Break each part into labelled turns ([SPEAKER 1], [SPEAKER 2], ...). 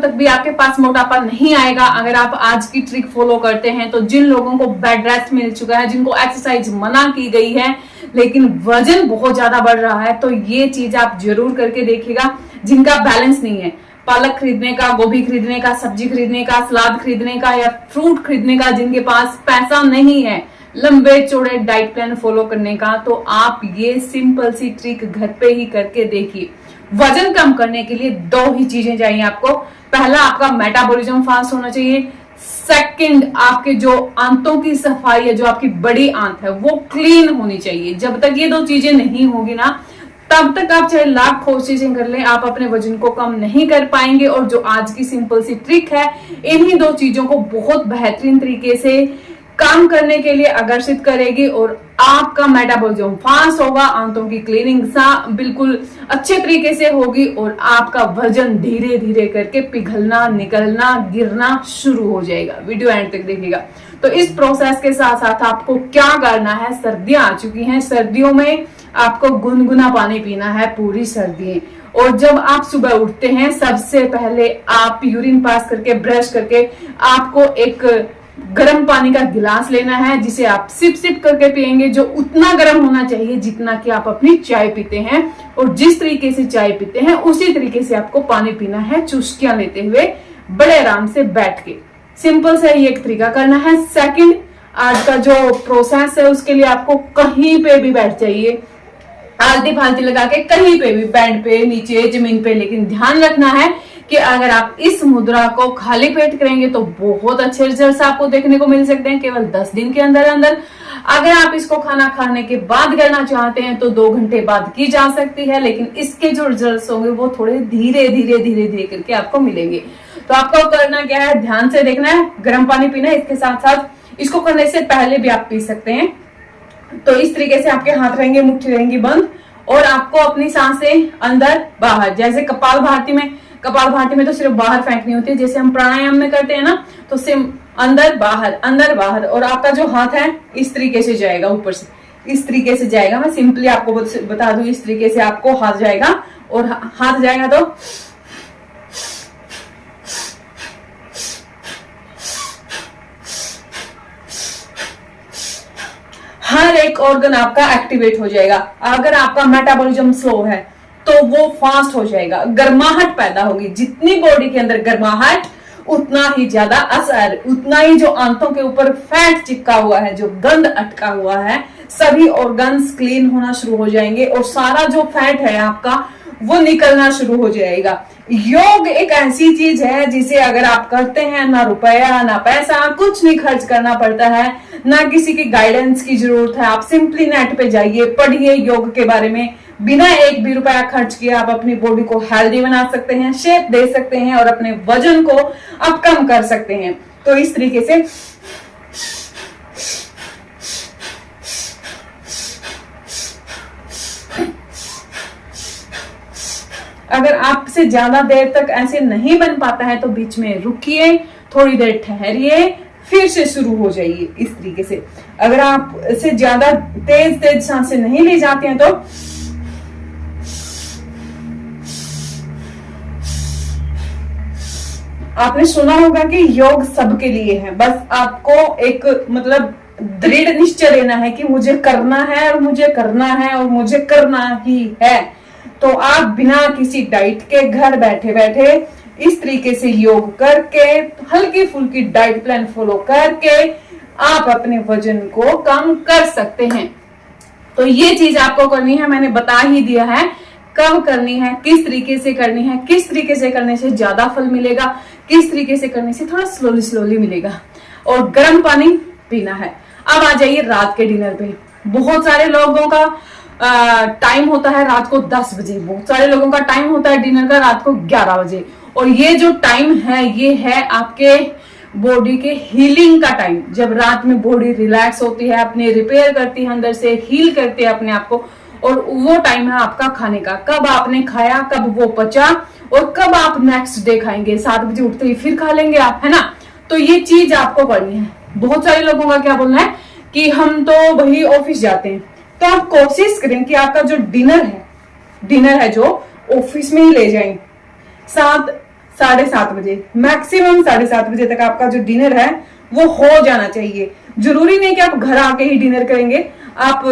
[SPEAKER 1] तक भी आपके पास मोटापा नहीं आएगा अगर आप आज की ट्रिक फॉलो करते हैं। तो जिन लोगों को बेड रेस्ट मिल चुका है, जिनको एक्सरसाइज मना की गई है लेकिन वजन बहुत ज्यादा बढ़ रहा है, तो ये चीज आप जरूर करके देखिएगा। जिनका बैलेंस नहीं है, पालक खरीदने का, गोभी खरीदने का, सब्जी खरीदने का, सलाद खरीदने का या फ्रूट खरीदने का, जिनके पास पैसा नहीं है लंबे चौड़े डाइट प्लान फॉलो करने का, तो आप ये सिंपल सी ट्रिक घर पे ही करके देखिए। वजन कम करने के लिए दो ही चीजें चाहिए आपको। पहला, आपका मेटाबॉलिज्म फास्ट होना चाहिए। सेकंड, आपके जो आंतों की सफाई है, जो आपकी बड़ी आंत है वो क्लीन होनी चाहिए। जब तक ये दो चीजें नहीं होगी ना, तब तक आप चाहे लाख कोशिशें कर लें, आप अपने वजन को कम नहीं कर पाएंगे। और जो आज की सिंपल सी ट्रिक है, इन्हीं दो चीजों को बहुत बेहतरीन तरीके से काम करने के लिए आकर्षित करेगी और आपका मेटाबॉलिज्म फास्ट होगा, आंतों की क्लीनिंग बिल्कुल अच्छे तरीके से होगी और आपका वजन धीरे धीरे करके पिघलना, निकलना, गिरना शुरू हो जाएगा। वीडियो एंड तक देखिएगा। तो इस प्रोसेस के साथ साथ आपको क्या करना है, सर्दियां आ चुकी हैं, सर्दियों में आपको गुनगुना पानी पीना है पूरी सर्दी। और जब आप सुबह उठते हैं, सबसे पहले आप यूरिन पास करके, ब्रश करके, आपको एक गर्म पानी का गिलास लेना है, जिसे आप सिप सिप करके पिएंगे, जो उतना गर्म होना चाहिए जितना कि आप अपनी चाय पीते हैं। और जिस तरीके से चाय पीते हैं उसी तरीके से आपको पानी पीना है, चुस्कियां लेते हुए, बड़े आराम से बैठ के। सिंपल सा ये एक तरीका करना है। सेकंड, आज का जो प्रोसेस है उसके लिए आपको कहीं पे भी बैठ जाइए, आलती फालती लगा के कहीं पे भी, बेड पे, नीचे, जमीन पे, लेकिन ध्यान रखना है कि अगर आप इस मुद्रा को खाली पेट करेंगे तो बहुत अच्छे रिजल्ट्स आपको देखने को मिल सकते हैं केवल 10 दिन के अंदर अंदर। अगर आप इसको खाना खाने के बाद करना चाहते हैं तो 2 घंटे बाद की जा सकती है, लेकिन इसके जो रिजल्ट्स होंगे वो थोड़े धीरे धीरे धीरे धीरे करके आपको मिलेंगे। तो आपको करना क्या है, ध्यान से देखना है, गर्म पानी पीना है। इसके साथ साथ इसको करने से पहले भी आप पी सकते हैं। तो इस तरीके से आपके हाथ रहेंगे, मुट्ठी रहेंगी बंद, और आपको अपनी सांसें अंदर बाहर, जैसे कपाल भारती में तो सिर्फ बाहर फेंकनी होती है, जैसे हम प्राणायाम में करते हैं ना, तो सिर्फ अंदर बाहर। और आपका जो हाथ है इस तरीके से जाएगा, ऊपर से इस तरीके से जाएगा। मैं सिंपली आपको बता दूं, इस तरीके से आपको हाथ जाएगा, और हाथ जाएगा तो हर एक ऑर्गन आपका एक्टिवेट हो जाएगा। अगर आपका मेटाबॉलिज्म स्लो है तो वो फास्ट हो जाएगा, गर्माहट पैदा होगी। जितनी बॉडी के अंदर गर्माहट, उतना ही ज्यादा असर, उतना ही जो आंतों के ऊपर फैट चिपका हुआ है, जो गंद अटका हुआ है, सभी ऑर्गन्स क्लीन होना शुरू हो जाएंगे और सारा जो फैट है आपका वो निकलना शुरू हो जाएगा। योग एक ऐसी चीज है जिसे अगर आप करते हैं, ना रुपया ना पैसा कुछ नहीं खर्च करना पड़ता है, ना किसी की गाइडेंस की जरूरत है। आप सिंपली नेट पे जाइए, पढ़िए योग के बारे में, बिना एक भी रुपया खर्च किए आप अपनी बॉडी को हेल्दी बना सकते हैं, शेप दे सकते हैं और अपने वजन को आप कम कर सकते हैं। तो इस तरीके से अगर आपसे ज्यादा देर तक ऐसे नहीं बन पाता है तो बीच में रुकिए, थोड़ी देर ठहरिए, फिर से शुरू हो जाइए। इस तरीके से अगर आप से ज्यादा तेज सांसें नहीं ली जाती हैं तो आपने सुना होगा कि योग सबके लिए है, बस आपको एक मतलब दृढ़ निश्चय लेना है कि मुझे करना है और मुझे करना है और मुझे करना ही है। तो आप बिना किसी डाइट के घर बैठे बैठे इस तरीके से योग करके, हल्की फुल्की डाइट प्लान फॉलो करके आप अपने वजन को कम कर सकते हैं। तो ये चीज आपको करनी है, मैंने बता ही दिया है कब करनी है, किस तरीके से करनी है, किस तरीके से करने से ज्यादा फल मिलेगा, किस तरीके से करने से थोड़ा स्लोली मिलेगा, और गर्म पानी पीना है। अब आ जाइए रात के डिनर पे। बहुत सारे लोगों का टाइम होता है रात को 10 बजे, बहुत सारे लोगों का टाइम होता है डिनर का रात को 11 बजे। और ये जो टाइम है ये है आपके बॉडी के हीलिंग का टाइम, जब रात में बॉडी रिलैक्स होती है, अपने रिपेयर करती है, अंदर से हील करती है अपने आप को। और वो टाइम है आपका खाने का, कब आपने खाया, कब वो पचा और कब आप नेक्स्ट डे खाएंगे। 7 बजे उठते ही फिर खा लेंगे आप, है ना। तो ये चीज आपको करनी है। बहुत सारे लोगों का क्या बोलना है कि हम तो वही ऑफिस जाते हैं, तो आप कोशिश करें कि आपका जो डिनर है जो ऑफिस में ही ले जाएं।
[SPEAKER 2] 7:30 बजे, मैक्सिमम 7:30 बजे तक आपका जो डिनर है वो हो जाना चाहिए। जरूरी नहीं कि आप घर आके ही डिनर करेंगे, आप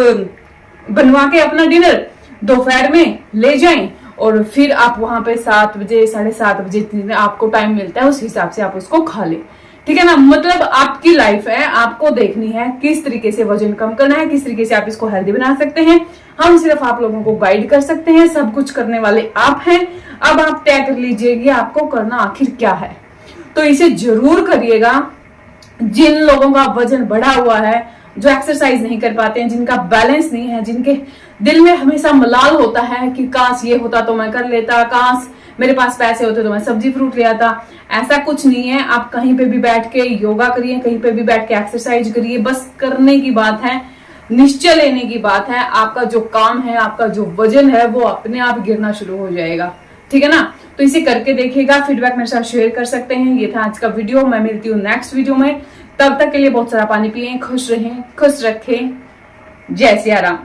[SPEAKER 2] बनवा के अपना डिनर दोपहर में ले जाएं और फिर आप वहां पे 7 बजे 7:30 बजे जितने आपको टाइम मिलता है उस हिसाब से आप उसको खा लें, ठीक है ना। मतलब आपकी लाइफ है, आपको देखनी है किस तरीके से वजन कम करना है, किस तरीके से आप इसको हेल्दी बना सकते हैं। हम सिर्फ आप लोगों को गाइड कर सकते हैं, सब कुछ करने वाले आप हैं। अब आप तय कर लीजिए कि आपको करना आखिर क्या है, तो इसे जरूर करिएगा। जिन लोगों का वजन बढ़ा हुआ है, जो एक्सरसाइज नहीं कर पाते हैं, जिनका बैलेंस नहीं है, जिनके दिल में हमेशा मलाल होता है कि काश ये होता तो मैं कर लेता, काश मेरे पास पैसे होते तो मैं सब्जी फ्रूट ले आता, ऐसा कुछ नहीं है। आप कहीं पे भी बैठ के योगा करिए, कहीं पे भी बैठ के एक्सरसाइज करिए, बस करने की बात है, निश्चय लेने की बात है। आपका जो काम है, आपका जो वजन है वो अपने आप गिरना शुरू हो जाएगा, ठीक है ना। तो इसे करके देखिएगा, फीडबैक मेरे साथ शेयर कर सकते हैं। ये था आज का वीडियो, मैं मिलती हूँ नेक्स्ट वीडियो में। तब तक के लिए बहुत सारा पानी पिए, खुश रहें, खुश रखें। जय सिया राम।